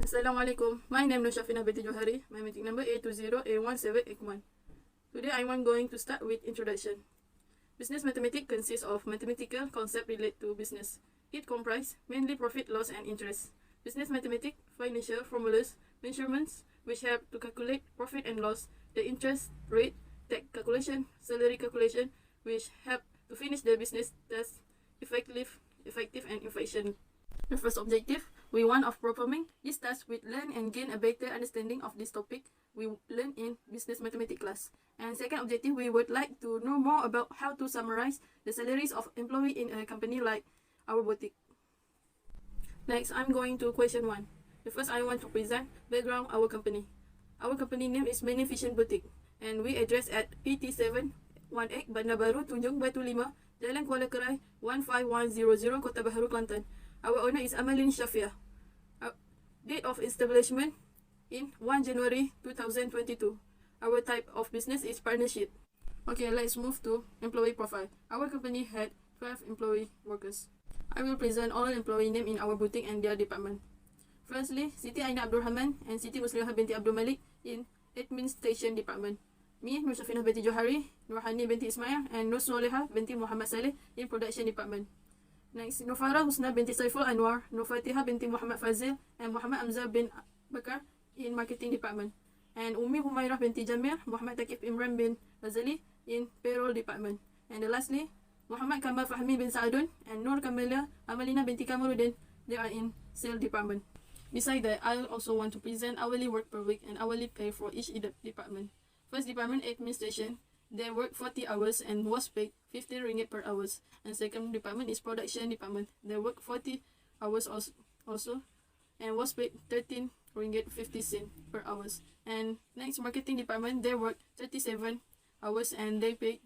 Assalamualaikum. My name is Shafina binti Johari. My meeting number A20A1781. Today I am going to start with introduction. Business mathematics consists of mathematical concepts related to business. It comprises mainly profit, loss, and interest. Business mathematics, financial formulas, measurements which help to calculate profit and loss, the interest rate, tax calculation, salary calculation, which help to finish the business task effective and efficient. The first objective we want of performing this task with learn and gain a better understanding of this topic we learn in business mathematics class. And second objective, we would like to know more about how to summarize the salaries of employee in a company like our boutique. Next, I'm going to question 1. The first, I want to present background our company. Our company name is Beneficent Boutique, and we address at PT718 Bandar Baru, Tunjung Batu 5, Jalan Kuala Kerai 15100, Kota Baharu, Kelantan. Our owner is Amalin Shafia. Date of establishment in 1 January 2022. Our type of business is partnership. Okay, let's move to employee profile. Our company had 12 employee workers. I will present all employee name in our boutique and their department. Firstly, Siti Aina Abdul Rahman and Siti Muslimah binti Abdul Malik in administration department. Me, Nur Shafina binti Johari, Nurhani binti Ismail, and Nur Soleha binti Muhammad Saleh in production department. Next, Nufara Husna binti Saiful Anwar, Nufatiha binti Muhammad Fazil, and Muhammad Amza bin Bakar in marketing department. And Umi Humairah binti Jamil, Muhammad Takif Imran bin Razali in payroll department. And lastly, Muhammad Kamal Fahmi bin Saadun and Nur Kamalia Amalina binti Kamaluddin, they are in sales department. Besides that, I also want to present hourly work per week and hourly pay for each department. First department, administration. They work 40 hours and was paid 15 ringgit per hour. And second department is production department. They work 40 hours also and was paid 13 ringgit 50 cent per hour. And next, marketing department, they work 37 hours and they paid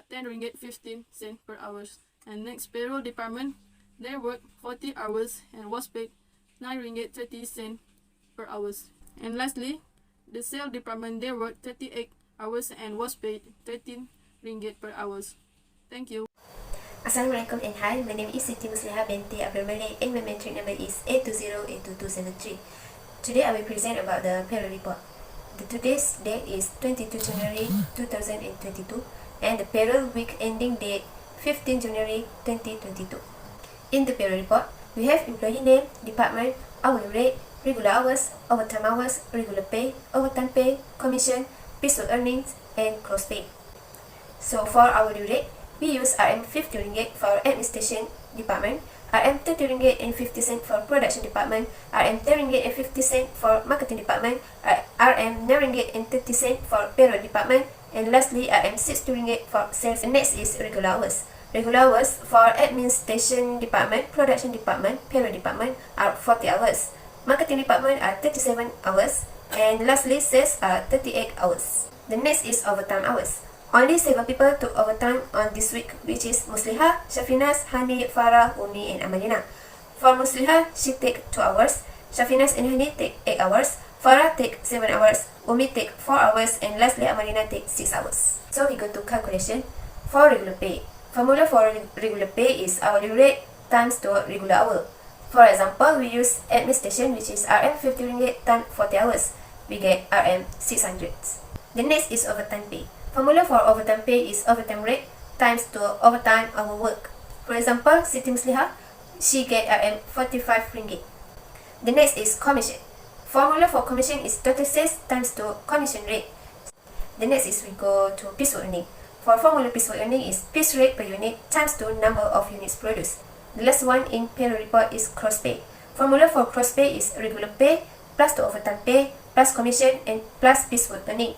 10 ringgit 15 cent per hour. And next, payroll department, they work 40 hours and was paid 9 ringgit 30 cent per hour. And lastly, the sales department, they work 38 hours and was paid 13 ringgit per hour. Thank you. Assalamualaikum and hi, my name is Siti Muslimah binti Abdul Malik and my metric number is A20A2273. Today I will present about the Apparel Report. Today's date is 22 January 2022 and the payroll week ending date 15 January 2022. In the Apparel Report, we have employee name, department, hourly rate, regular hours, overtime hours, regular pay, overtime pay, commission, piece earnings, and gross pay. So for hourly rate, we use RM 50 ringgit for administration department, RM 30 ringgit and 50 cent for production department, RM 10 ringgit and 50 cent for marketing department, RM 9 ringgit and 30 cent for payroll department, and lastly RM 60 ringgit for sales. And next is regular hours. Regular hours for administration department, production department, payroll department are 40 hours. Marketing department are 37 hours, and lastly sales are 38 hours. The next is overtime hours. Only 7 people took overtime on this week, which is Musliha, Shafinas, Hani, Farah, Umi, and Amalina. For Musliha, she take 2 hours, Shafinas and Hani take 8 hours, Farah take 7 hours, Umi take 4 hours, and lastly Amalina take 6 hours. So we go to calculation. For regular pay, formula for regular pay is hourly rate times to regular hour. For example, we use administration, which is RM 50 ringgit times 40 hours. We get RM 600. The next is overtime pay. Formula for overtime pay is overtime rate times to overtime hour work. For example, Siti Musliha, she get RM 45 ringgit. The next is commission. Formula for commission is total sales times to commission rate. The next is we go to piecework earning. For formula piecework earning is piece rate per unit times to number of units produced. The last one in payroll report is cross pay. Formula for cross pay is regular pay plus to overtime pay plus commission and plus piecework earning.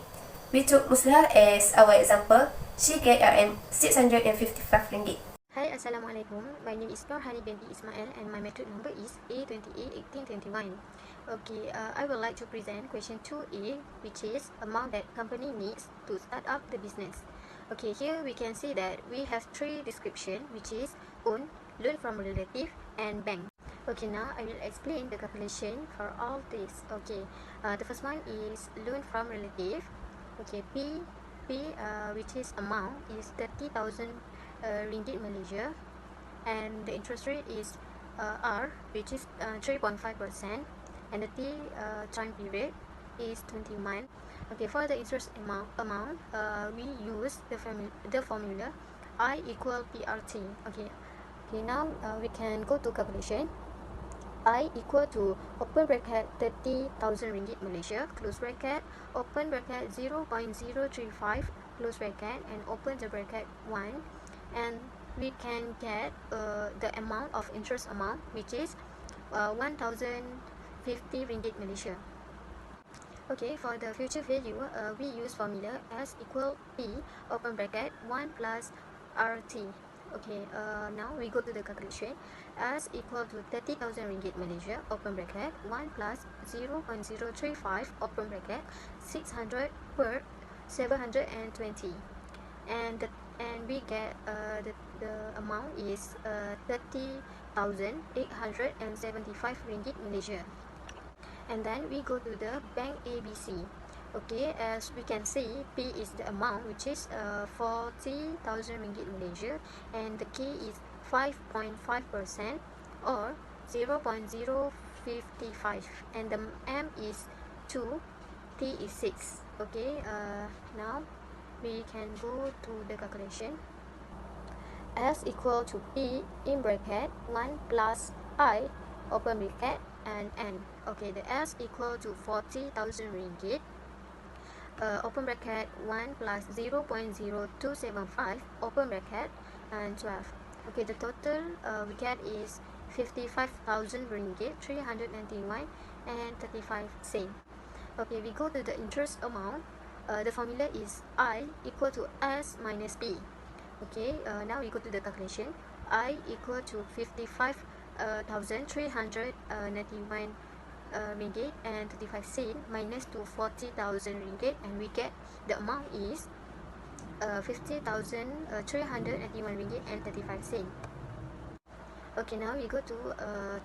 We took Musliha as our example. She get RM 655 ringgit. Hi, Assalamualaikum. My name is Nurhani binti Ismail and my metric number is A20A1821. Okay, I would like to present question 2A, which is amount that company needs to start up the business. Okay, here we can see that we have 3 description, which is own, loan from relative, and bank. Okay, now I will explain the calculation for all this. Okay, the first one is loan from relative. Okay, P, which is amount is 30,000 ringgit Malaysia, and the interest rate is R, which is 3.5%, and the time period is 20 months. Okay, for the interest amount, we use the formula I equal PRT. Okay, now we can go to calculation. I equal to open bracket 30,000 ringgit Malaysia, close bracket, open bracket 0.035, close bracket, and open the bracket 1, and we can get the amount of interest amount, which is 1,050 ringgit Malaysia. Okay, for the future value, we use formula S equal P, open bracket 1 plus RT. Okay, now we go to the calculation. S equal to 30,000 ringgit Malaysia, open bracket 1 plus 0.035, open bracket 600 per 720, and we get the amount is 30,875 ringgit Malaysia. And then we go to the bank ABC. Okay, as we can see, P is the amount, which is 40,000 ringgit Malaysia, and the K is 5.5% or 0.055, and the M is 2, T is 6. Okay, now we can go to the calculation. S equal to P in bracket 1 plus I, open bracket, and N. Okay, the S equal to 40,000 ringgit, open bracket 1 plus 0.0275, open bracket, and 12. Okay, the total we get is 55,000 ringgit, 391 and 35 cents. Okay, we go to the interest amount. The formula is I equal to S minus P. Okay, now we go to the calculation. I equal to 55,391 ringgit and 35 cents minus to 40,000 ringgit, and we get the amount is 50,381 ringgit and 35 cents. Okay, now we go to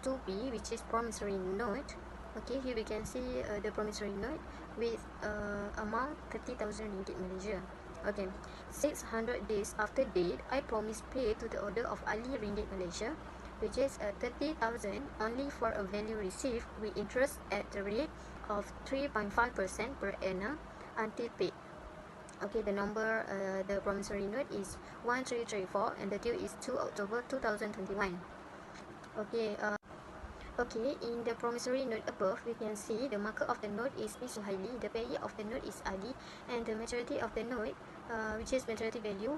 2B, which is promissory note. Okay, here we can see the promissory note with amount 30,000 ringgit Malaysia. Okay, 600 days after date, I promise pay to the order of Ali ringgit Malaysia, which is 30,000 only for a value received with interest at the rate of 3.5% per annum until paid. Okay, the number, the promissory note is 1334, and the due is 2 October 2021. Okay, okay, in the promissory note above, we can see the marker of the note is Miss Suhaili, the payee of the note is Ali, and the maturity of the note, which is maturity value,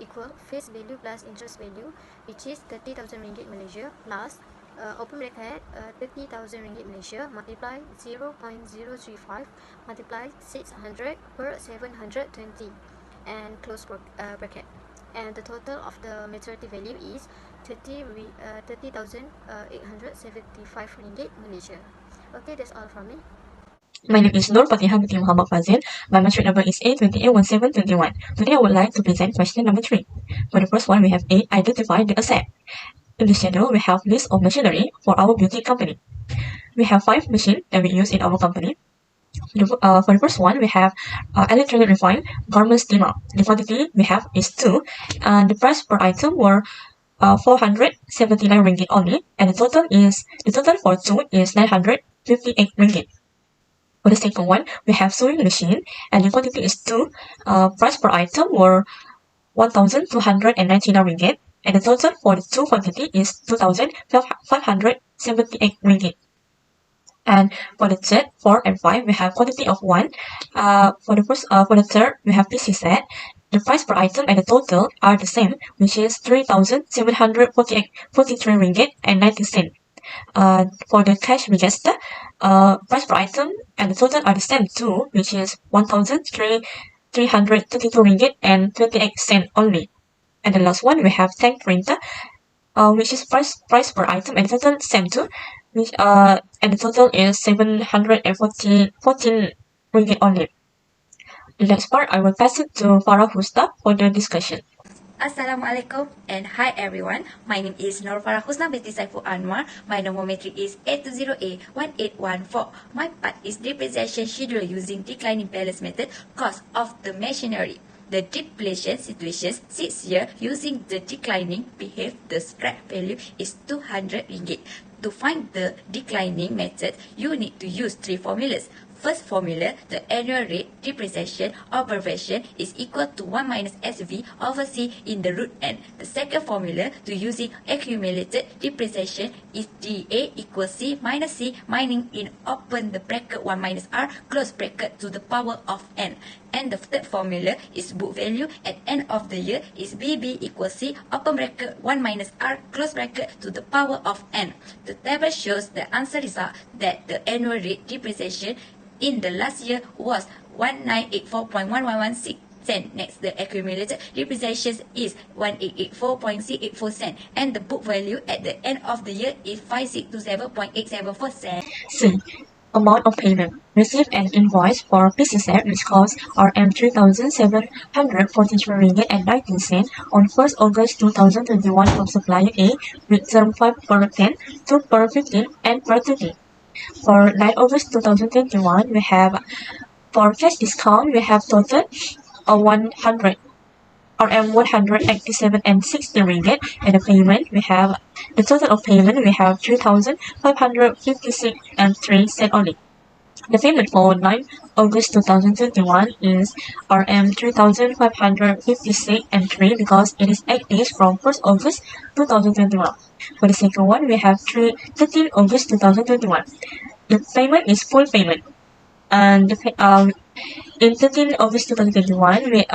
equal face value plus interest value, which is 30,000 ringgit Malaysia plus open bracket 30,000 ringgit Malaysia multiply 0.035 multiply 600 per 720, and close bracket, and the total of the maturity value is 30,875 ringgit Malaysia. Okay, that's all from me. My name is Nur Fatiha binti Muhammad Fazil. My matric number is A281721. Today I would like to present question number 3. For the first one, we have A. Identify the asset. In this schedule, we have list of machinery for our beauty company. We have 5 machines that we use in our company. For the first one, we have electronic refined garment steamer. The quantity we have is 2, and the price per item were 479 ringgit only, and the total for 2 is 958 ringgit. For the second one, we have sewing machine, and the quantity is 2. Price per item were 1,299 ringgit, and the total for the 2 quantity is 2,578 ringgit. And for the third, 4 and 5, we have quantity of 1. For the third, we have PC set. The price per item and the total are the same, which is 3,743 ringgit and 90 cents. For the cash register, price per item and the total are the same too, which is 1,332 ringgit and 28 cents only. And the last one, we have tank printer, which is price per item and the total same too, which and the total is 714 ringgit only. The next part, I will pass it to Farah Husta for the discussion. Assalamualaikum and hi everyone. My name is Nur Farah Husna binti Saiful Anwar. My nomometry is A20A1814. My part is depreciation schedule using declining balance method, cost of the machinery. The depletion situation 6 year using the declining behave, the scrap value is 200 ringgit. To find the declining method, you need to use 3 formulas. First formula, the annual rate depreciation observation is equal to 1 minus SV over C in the root n. The second formula to using accumulated depreciation is DA equals C minus C, mining in open the bracket 1 minus R close bracket to the power of n. And the third formula is book value at end of the year is BB equals C open bracket 1 minus R close bracket to the power of n. The table shows the answer result that the annual rate depreciation in the last year was 1984.1116 cent. Next, the accumulated depreciation is 1884.684 cent, and the book value at the end of the year is 5627.874 cent. C. Amount of payment. Receive an invoice for PC set which costs Rm3,743 ringgit and 19 cents on 1st August 2021 from supplier A with term 5 per 10, 2 per 15, and per 30. For 9 August 2021, we have, for cash discount, we have total 100 187 and 60 ringgit, and the payment we have, the total of payment we have 3,556 and 3 cent only. The payment for 9 August 2021 is Rm 3,556 and 3 because it is 8 days from 1st August 2021. For the second one, we have 13 August 2021. The payment is full payment. And in 13 August 2021, we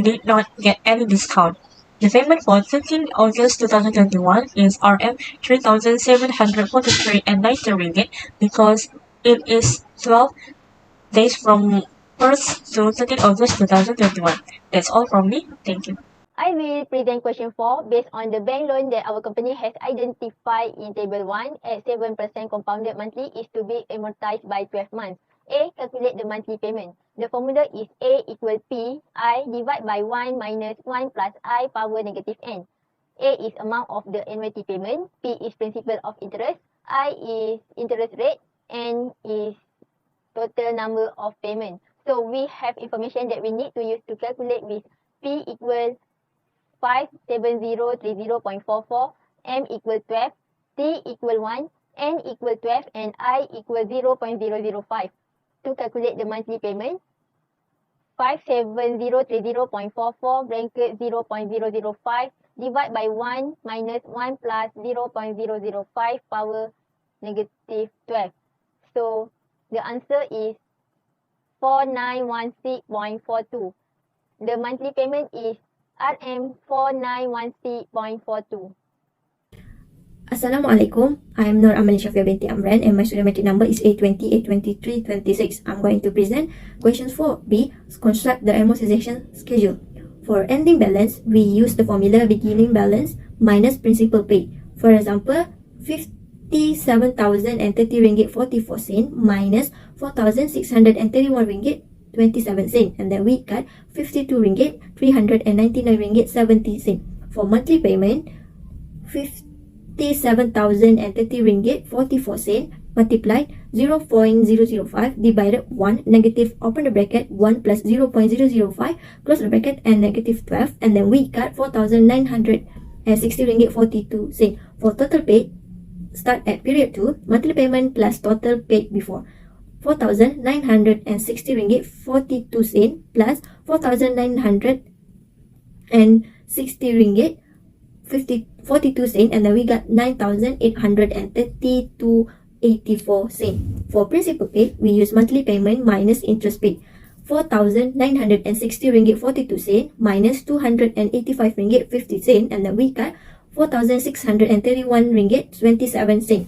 did not get any discount. The payment for 13 August 2021 is Rm 3,743 and 90 ringgit because it is 12 days from 1st to 13 August 2021. That's all from me. Thank you. I will present question 4 based on the bank loan that our company has identified in table 1 at 7% compounded monthly is to be amortized by 12 months. A. Calculate the monthly payment. The formula is A equal P I divided by 1 minus 1 plus I power negative n. A is amount of the annuity payment, P is principal of interest, I is interest rate, N is total number of payment. So we have information that we need to use to calculate with P equal 57030.44, M equal 12, T equal 1, N equal 12, and I equal 0.005. To calculate the monthly payment, 57030.44 bracket 0.005 divided by 1 minus 1 plus 0.005 power negative 12. So the answer is 4916.42. The monthly payment is Rm 4916.42. Assalamualaikum. I am Nur Amal Shafia binti Amran and my student metric number is A20, A23, 26. I'm going to present questions 4B. Construct the amortization schedule. For ending balance, we use the formula beginning balance minus principal paid. For example, 57,030 ringgit 44 cent minus 4,631 ringgit 27 cent, and then we got 52 ringgit 399 ringgit 70 cent. For monthly payment, 57,030 ringgit 44 cent multiplied 0.005 divided 1 negative open the bracket 1 plus 0.005 close the bracket and negative 12, and then we got 4,960 ringgit 42 cent. For total paid, start at period 2, monthly payment plus total paid before 4,960 ringgit 42 cent plus 4,960 ringgit 42 cent, and then we got 9,832.84 cent. For principal paid, we use monthly payment minus interest paid. 4,960 ringgit 42 cent minus 285 ringgit 50 cent, and then we got 4,631 ringgit 27 cent.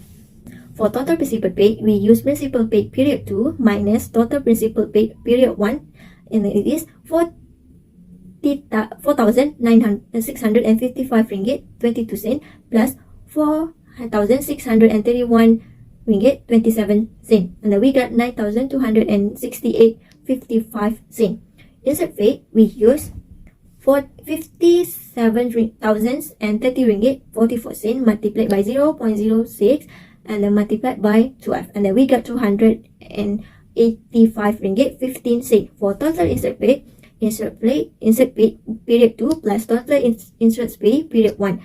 For total principal paid, we use principal paid period 2 minus total principal paid period 1, and it is 4,655 ringgit 22 cent plus 4,631 ringgit 27 cent, and then we got 9,268.55 cent. Insert paid, we use 57,030 ringgit 44 cents multiplied by 0.06 and then multiplied by 12, and then we got 285 ringgit 15 cents. For total insert paid period 2 plus total insert paid period 1,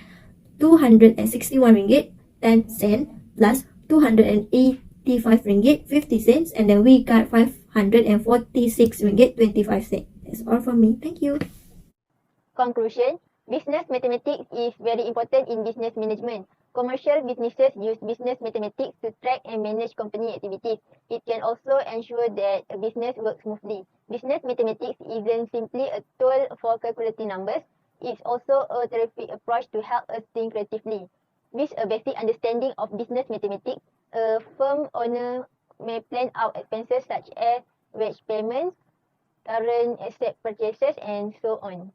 261 ringgit 10 cents plus 285 ringgit 50 cents, and then we got 546 ringgit 25 cents. That's all from me. Thank you. Conclusion: business mathematics is very important in business management. Commercial businesses use business mathematics to track and manage company activities. It can also ensure that a business works smoothly. Business mathematics isn't simply a tool for calculating numbers. It's also a terrific approach to help us think creatively. With a basic understanding of business mathematics, a firm owner may plan out expenses such as wage payments, current asset purchases, and so on.